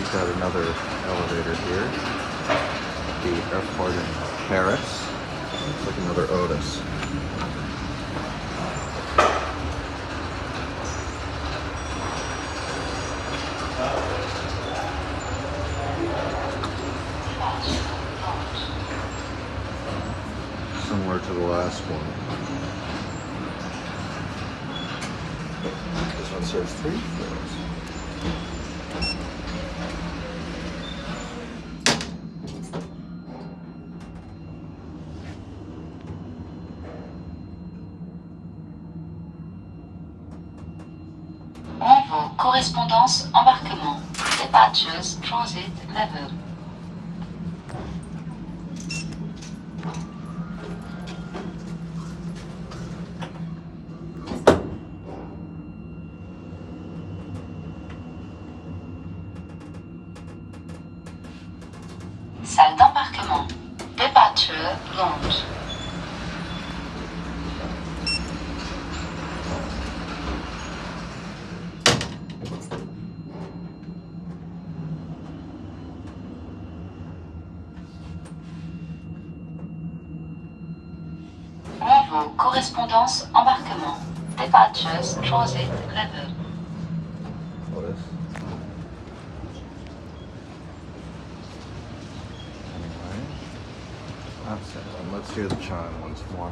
we've got another elevator here. The airport in Paris. Looks like another Otis. Similar to the last one. This one serves 3 floors. Bravo, correspondance, embarquement. Departures, transit, level. Salle d'embarquement. Departure, lounge. Bravo, correspondance, embarquement. Departures, transit, level. Otis. Anyway, that's it. Let's hear the chime once more.